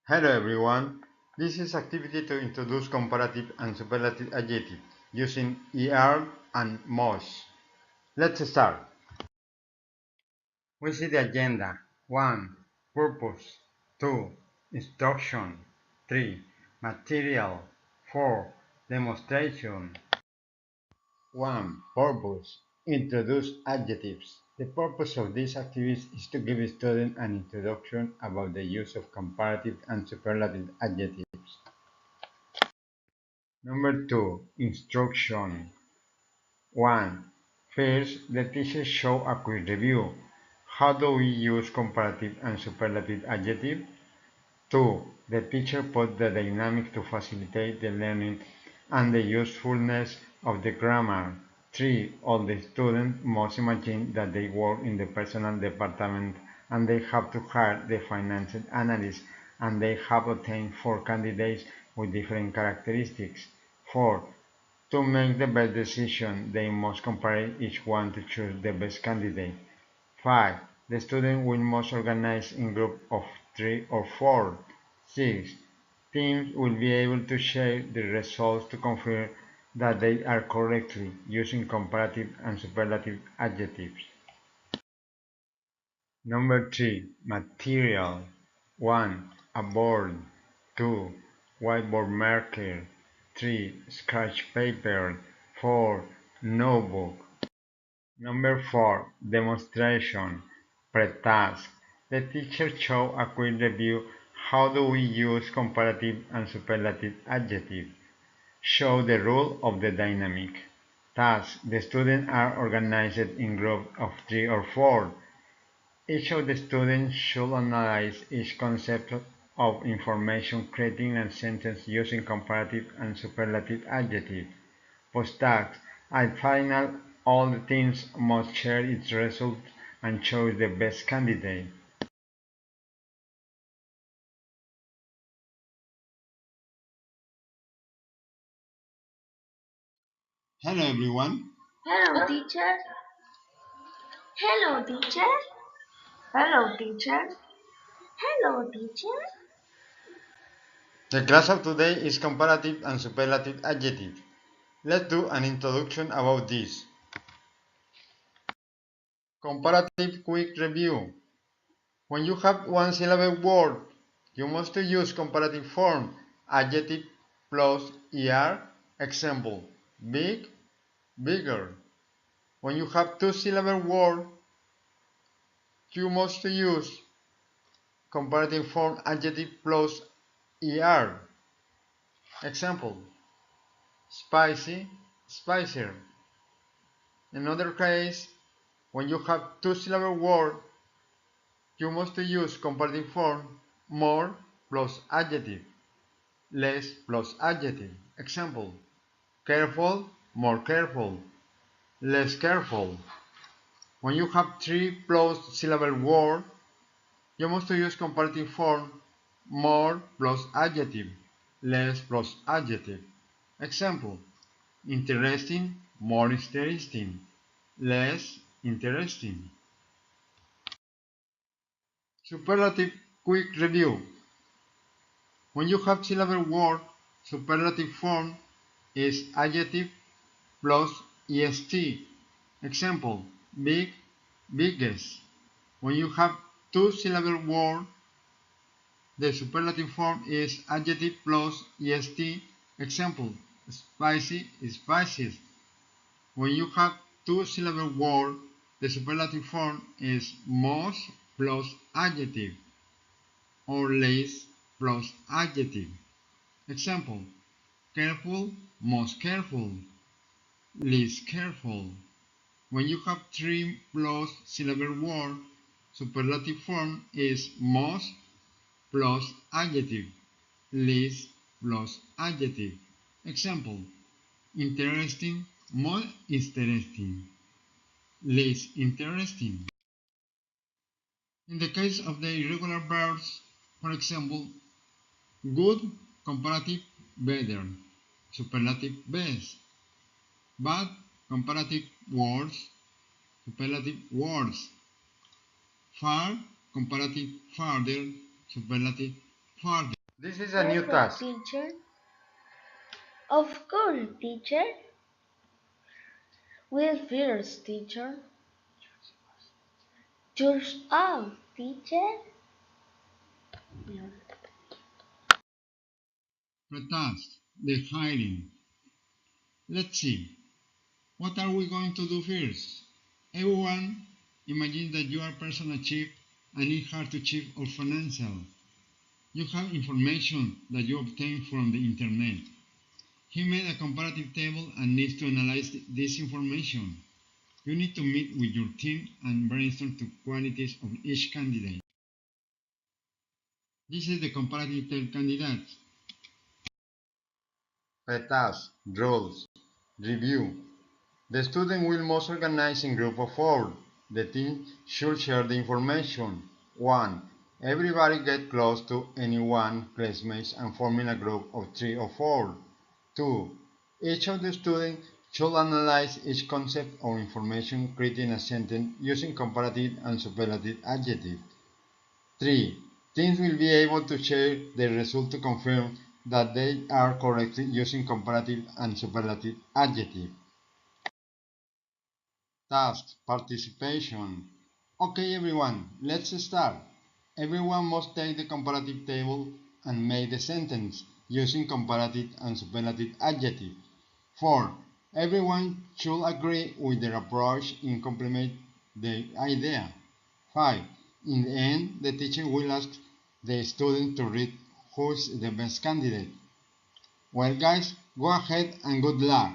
Hello everyone. This is activity to introduce comparative and superlative adjectives using ER and MOS. Let's start. We see the agenda. 1. Purpose. 2. Instruction. 3. Material. 4. Demonstration. 1. Purpose. Introduce adjectives. The purpose of this activity is to give students an introduction about the use of comparative and superlative adjectives. Number 2. Instruction. 1. First, the teacher show a quick review. How do we use comparative and superlative adjective? 2. The teacher put the dynamic to facilitate the learning and the usefulness of the grammar. 3. All the students must imagine that they work in the personal department and they have to hire the financial analyst and they have obtained 4 candidates with different characteristics. 4. To make the best decision, they must compare each one to choose the best candidate. 5. The student will must organize in groups of 3 or 4. 6. Teams will be able to share the results to confirm that they are correctly using comparative and superlative adjectives. Number 3. Material. 1. A board. 2. Whiteboard marker. 3. Scratch paper. 4. Notebook. Number 4. Demonstration. Pre-task. The teacher show a quick review. How do we use comparative and superlative adjective? Show the rule of the dynamic. Task. The students are organized in groups of 3 or 4. Each of the students should analyze each concept of information, creating a sentence using comparative and superlative adjectives. Post-task. At final, all the teams must share its results and choose the best candidate. Hello everyone. Hello, teacher. Hello, teacher. Hello, teacher. Hello, teacher. The class of today is comparative and superlative adjective. Let's do an introduction about this. Comparative quick review. When you have one syllable word, you must use comparative form, adjective plus er, example, big, bigger. When you have two syllable word, you must use comparative form, adjective plus er. Example, spicy, spicier. In other case, when you have two syllable word, you must use comparative form, more plus adjective, less plus adjective. Example, careful, more careful, less careful. When you have three plus syllable word, you must use comparative form, more plus adjective, less plus adjective. Example, interesting, more interesting, less interesting. Superlative quick review. When you have syllable word, superlative form is adjective plus est. Example, big, biggest. When you have two syllable word, the superlative form is adjective plus est. Example, spicy, spiciest. When you have two syllable word, the superlative form is most plus adjective or less plus adjective. Example, careful, most careful, least careful. When you have three plus syllable word, superlative form is most plus adjective, least plus adjective. Example, interesting, more interesting, less interesting. In the case of the irregular verbs, for example, good, comparative, better, superlative, best, bad, comparative, worse, superlative, worse, far, comparative, farther, superlative, further. This is a new Perfect, task. teacher. Of course, teacher. Will first, teacher. Yours out, teacher. Pre-task, the hiring. Let's see. What are we going to do first? Everyone, imagine that you are a personal chief and need hard to chief or financial. You have information that you obtained from the internet. He made a comparative table and needs to analyze this information. You need to meet with your team and brainstorm the qualities of each candidate. This is the comparative table candidates. Task, roles, review. The student will most organize in group of 4. The team should share the information. 1. Everybody get close to anyone classmates and forming a group of 3 or 4. 2. Each of the students should analyze each concept or information creating a sentence using comparative and superlative adjective. 3. Teams will be able to share the result to confirm that they are correct using comparative and superlative adjective. Task participation. Okay, everyone, let's start. Everyone must take the comparative table and make the sentence using comparative and superlative adjective. 4. Everyone should agree with their approach and complement the idea. 5. In the end, the teacher will ask the student to read who is the best candidate. Well, guys, go ahead and good luck.